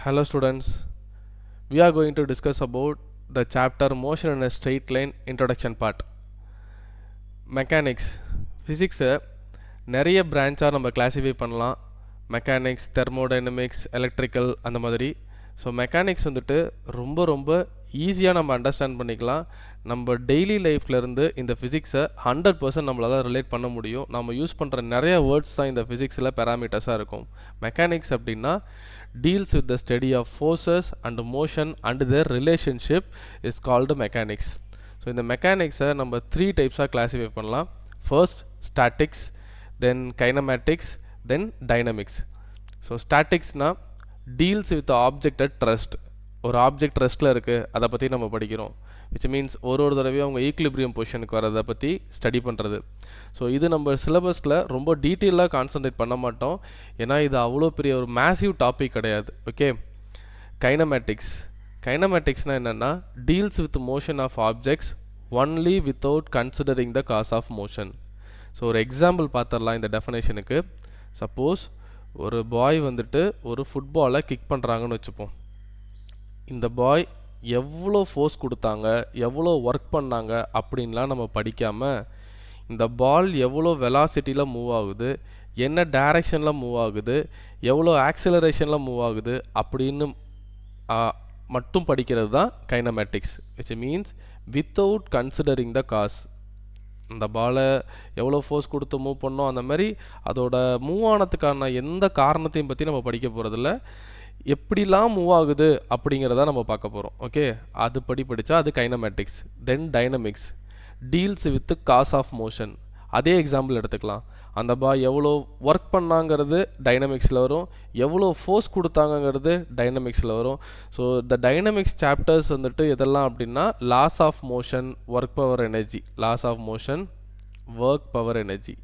Hello students, we are going to discuss about the chapter motion in a straight line introduction part. Mechanics, physics நிறைய பிரான்ச்சாக நம்ம classify பண்ணலாம். Mechanics, thermodynamics, electrical அந்த மாதிரி. So mechanics வந்துட்டு ரொம்ப ஈஸியாக நம்ம அண்டர்ஸ்டாண்ட் பண்ணிக்கலாம். நம்ம டெய்லி லைஃப்லேருந்து இந்த ஃபிசிக்ஸை 100% நம்மளால் ரிலேட் பண்ண முடியும். நம்ம யூஸ் பண்ணுற நிறைய வேர்ட்ஸ் தான் இந்த ஃபிசிக்ஸில் பேராமீட்டர்ஸாக இருக்கும். மெக்கானிக்ஸ் அப்படின்னா deals with the study of forces and motion and their relationship is called mechanics. So இந்த மெக்கானிக்ஸை நம்ம 3 டைப்ஸாக கிளாஸிஃபை பண்ணலாம். First statics, then kinematics, then dynamics. So ஸ்டாட்டிக்ஸ்னால் deals with object at rest. ஒரு ஆப்ஜெக்ட் ரெஸ்ட்டில் இருக்குது, அதை பற்றி நம்ம படிக்கிறோம். விச் மீன்ஸ் ஒரு தடவையும் அவங்க ஈக்லிபிரியம் பொசிஷனுக்கு வரதை பற்றி ஸ்டடி பண்ணுறது. ஸோ இது நம்ம சிலபஸில் ரொம்ப டீட்டெயிலாக கான்சன்ட்ரேட் பண்ண மாட்டோம், ஏன்னா இது அவ்வளோ பெரிய ஒரு மேசிவ் டாபிக் கிடையாது. ஓகே. கைனமேட்டிக்ஸ்னால் என்னென்னா deals with motion of objects only without considering the cause of motion. So ஒரு எக்ஸாம்பிள் பார்த்துடலாம் இந்த டெஃபினேஷனுக்கு. சப்போஸ் ஒரு பாய் வந்துட்டு ஒரு ஃபுட்பாலை கிக் பண்ணுறாங்கன்னு வச்சுப்போம். இந்த பாய் எவ்வளோ ஃபோர்ஸ் கொடுத்தாங்க, எவ்வளோ ஒர்க் பண்ணாங்க அப்படின்லாம் நம்ம படிக்காமல் இந்த பால் எவ்வளோ வெலாசிட்டியில் மூவ் ஆகுது, என்ன டைரக்ஷனில் மூவ் ஆகுது, எவ்வளோ ஆக்சிலரேஷனில் மூவ் ஆகுது அப்படின்னு மட்டும் படிக்கிறது தான் kinematics. Which means without considering the cos. அந்த பாலை எவ்வளோ ஃபோர்ஸ் கொடுத்து மூவ் பண்ணோம், அந்த மாதிரி அதோட மூவ் ஆனதுக்கான எந்த காரணத்தையும் பற்றி நம்ம படிக்க போகிறதில்ல. எப்படிலாம் மூவ் ஆகுது அப்படிங்கிறத நம்ம பார்க்க போகிறோம். ஓகே, அது படித்தா அது kinematics. Then dynamics deals with cause of motion. அதே எக்ஸாம்பிள் எடுத்துக்கலாம். அந்த பாய் எவ்வளோ ஒர்க் பண்ணாங்கிறது டைனமிக்ஸில் வரும், எவ்வளோ ஃபோர்ஸ் கொடுத்தாங்கங்கிறது டைனமிக்ஸில் வரும். ஸோ இந்த டைனமிக்ஸ் சாப்டர்ஸ் வந்துட்டு எதெல்லாம் அப்படின்னா laws of motion, work power energy. Laws of motion, work power energy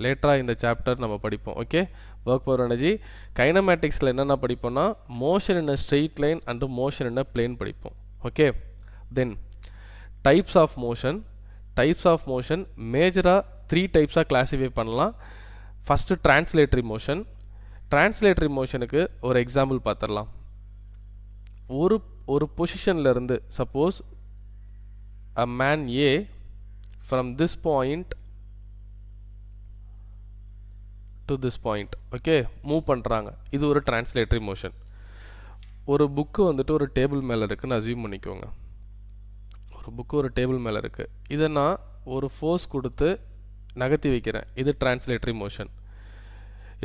லேட்டராக இந்த சாப்டர் நம்ம படிப்போம். Okay, work power energy. கைனமேட்டிக்ஸில் என்னென்ன படிப்போம்னா motion in a straight line and motion in a plane படிப்போம். Okay. Then types of motion மேஜராக 3 டைப்ஸாக கிளாஸிஃபை பண்ணலாம். ஃபஸ்ட்டு டிரான்ஸ்லேட்டரி மோஷனுக்கு ஒரு எக்ஸாம்பிள் பார்த்துடலாம். ஒரு பொசிஷன்லேருந்து suppose a man a from this point to this point, okay, move பண்ணுறாங்க. இது ஒரு டிரான்ஸ்லேட்டரி மோஷன். ஒரு புக்கு வந்துட்டு ஒரு டேபிள் மேலே இருக்குன்னு அசியூம் பண்ணிக்கோங்க. ஒரு புக்கு ஒரு டேபிள் மேலே இருக்குது. இதை நான் ஒரு ஃபோர்ஸ் கொடுத்து நகர்த்தி வைக்கிறேன். இது translatory motion.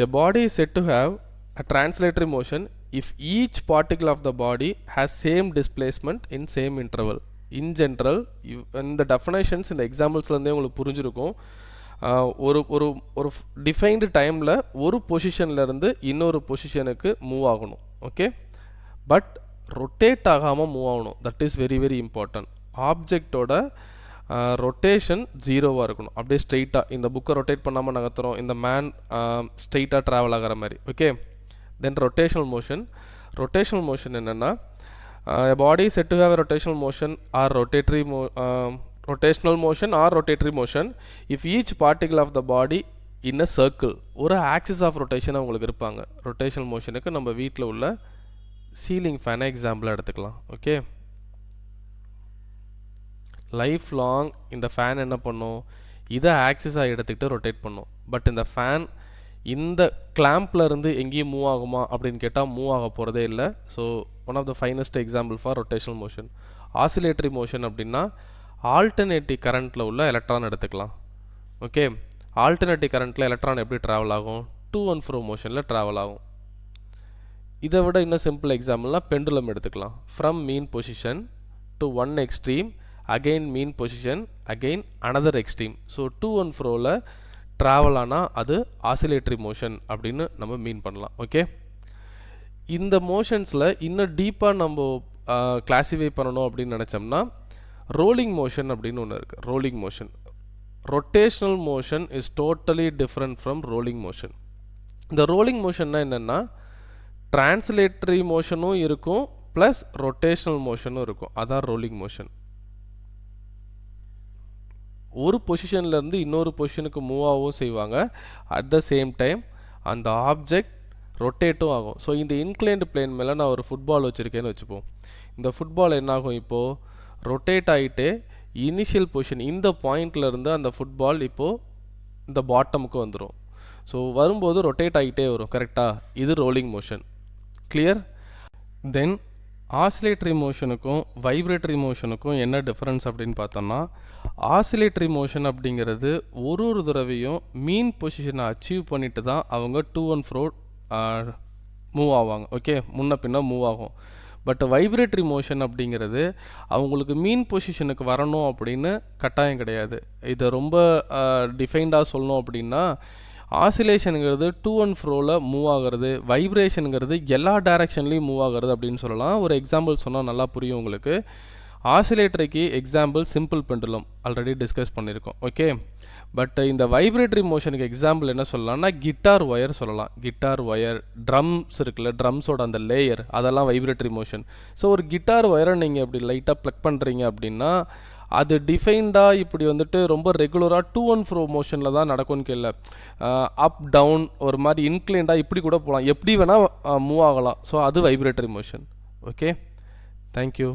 A body is said to have a translatory motion if each particle of the body has same displacement in same interval. In general இந்த டெஃபினேஷன்ஸ் இந்த எக்ஸாம்பிள்ஸ்லேருந்தே உங்களுக்கு புரிஞ்சிருக்கும். ஒரு ஒரு ஒரு டிஃபைன்டு டைமில் ஒரு பொசிஷன்லேருந்து இன்னொரு பொசிஷனுக்கு மூவ் ஆகணும். ஓகே, பட் ரொட்டேட் ஆகாமல் மூவ் ஆகணும். That is very very important. ஆப்ஜெக்டோட ரொட்டேஷன் 0வாக இருக்கணும். அப்படியே ஸ்ட்ரெயிட்டாக இந்த புக்கை ரொட்டேட் பண்ணாமல் நகர்த்துறோம், இந்த மேன் ஸ்ட்ரெயிட்டாக ட்ராவல் ஆகிற மாதிரி. ஓகே. தென் ரொட்டேஷனல் மோஷன் என்னென்னா body said to have rotational motion are rotational motion if each particle of the body in a circle. ஒரு ஆக்சிஸ் ஆஃப் ரொட்டேஷன் அவங்களுக்கு இருப்பாங்க. ரொட்டேஷனல் மோஷனுக்கு நம்ம வீட்டில் உள்ள சீலிங் ஃபேனை எக்ஸாம்பிளாக எடுத்துக்கலாம். ஓகே, லைஃப் லாங் இந்த ஃபேன் என்ன பண்ணும், இதை ஆக்சிஸாக எடுத்துக்கிட்டு ரொட்டேட் பண்ணும். பட் இந்த ஃபேன் இந்த கிளாம்பில் இருந்து எங்கேயும் மூவ் ஆகுமா அப்படின்னு கேட்டால் மூவ் ஆக போகிறதே இல்லை. So one of the finest example for rotational motion. Oscillatory motion அப்படின்னா ஆல்டர்னேட்டிவ் கரண்ட்டில் உள்ள எலக்ட்ரான் எடுத்துக்கலாம். ஓகே, ஆல்டர்னேட்டிவ் கரண்ட்டில் எலக்ட்ரான் எப்படி ட்ராவல் ஆகும், டூ அண்ட் ஃப்ரோ மோஷனில் ட்ராவல் ஆகும். இதை விட இன்னும் சிம்பிள் எக்ஸாம்பிள்னால் பெண்டுலம் எடுத்துக்கலாம். From mean position to one extreme, again mean position, again another extreme. So to and ஃப்ரோவில் ட்ராவல் ஆனால் அது ஆசிலேட்டரி மோஷன் அப்படின்னு நம்ம மீன் பண்ணலாம். ஓகே, இந்த மோஷன்ஸில் இன்னும் டீப்பாக நம்ம கிளாஸிஃபை பண்ணணும் அப்படின்னு நினச்சோம்னா ரோலிங் மோஷன் அப்படின்னு ஒன்று இருக்குது. Rolling motion, rotational motion is totally different from rolling motion. இந்த ரோலிங் மோஷன்னா என்னென்னா டிரான்ஸ்லேட்டரி மோஷனும் இருக்கும் ப்ளஸ் ரொட்டேஷனல் மோஷனும் இருக்கும். அதான் ரோலிங் மோஷன். ஒரு பொசிஷன்லேருந்து இன்னொரு பொசிஷனுக்கு மூவ் ஆகவும் செய்வாங்க. அட் த சேம் டைம் அந்த ஆப்ஜெக்ட் ரொட்டேட்டும் ஆகும். ஸோ இந்த இன்க்ளைன்டு பிளேன் மேலே நான் ஒரு ஃபுட்பால் வச்சுருக்கேன்னு வச்சுப்போம். இந்த ஃபுட்பால் என்னாகும், இப்போது ரொட்டேட் ஆகிட்டு இனிஷியல் பொசிஷன் இந்த பாயிண்ட்லேருந்து அந்த ஃபுட்பால் இப்போது இந்த பாட்டமுக்கு வந்துடும். ஸோ வரும்போது ரொட்டேட் ஆகிட்டே வரும், கரெக்டாக? இது ரோலிங் மோஷன். கிளியர்? தென் ஆசிலேட்டரி மோஷனுக்கும் வைப்ரேட்டரி மோஷனுக்கும் என்ன டிஃப்ரென்ஸ் அப்படின்னு பார்த்தோம்னா, ஆசிலேட்டரி மோஷன் அப்படிங்கிறது ஒரு தடவையும் மீன் பொசிஷனை அச்சீவ் பண்ணிட்டு தான் அவங்க டூ அண்ட் ஃப்ரோ மூவ் ஆவாங்க. ஓகே, முன்ன பின்ன மூவ் ஆகும். பட் வைப்ரேட்டரி மோஷன் அப்படிங்கிறது அவங்களுக்கு மீன் பொசிஷனுக்கு வரணும் அப்படின்னு கட்டாயம் கிடையாது. இதை ரொம்ப டிஃபைன்டாக சொல்லணும் அப்படின்னா, ஆசிலேஷனுங்கிறது டூ அண்ட் ஃப்ரோவில் மூவ் ஆகிறது, வைப்ரேஷனுங்கிறது எல்லா டைரக்ஷன்லேயும் மூவ் ஆகிறது அப்படின்னு சொல்லலாம். ஒரு எக்ஸாம்பிள் சொன்னால் நல்லா புரியும் உங்களுக்கு. ஆசிலேட்டருக்கு example simple pendulum already discuss பண்ணியிருக்கோம். ஓகே, பட் இந்த வைப்ரேட்டரி மோஷனுக்கு எக்ஸாம்பிள் என்ன சொல்லலாம்னா கிட்டார் ஒயர் சொல்லலாம். கிட்டார் ஒயர், ட்ரம்ஸ் இருக்குல்ல, ட்ரம்ஸோட அந்த லேயர், அதெல்லாம் வைப்ரேட்டரி மோஷன். ஸோ ஒரு கிட்டார் ஒயரை நீங்கள் இப்படி லைட்டாக ப்ளக் பண்ணுறீங்க அப்படின்னா அது டிஃபைன்டாக இப்படி வந்துட்டு ரொம்ப ரெகுலராக டூ அண்ட் ஃப்ரோ மோஷனில் தான் நடக்கும்னு கேள்ல. அப் டவுன் ஒரு மாதிரி இன்க்ளைண்டாக இப்படி கூட போகலாம், எப்படி வேணால் மூவ் ஆகலாம். ஸோ அது வைப்ரேட்டரி மோஷன். Okay, thank you.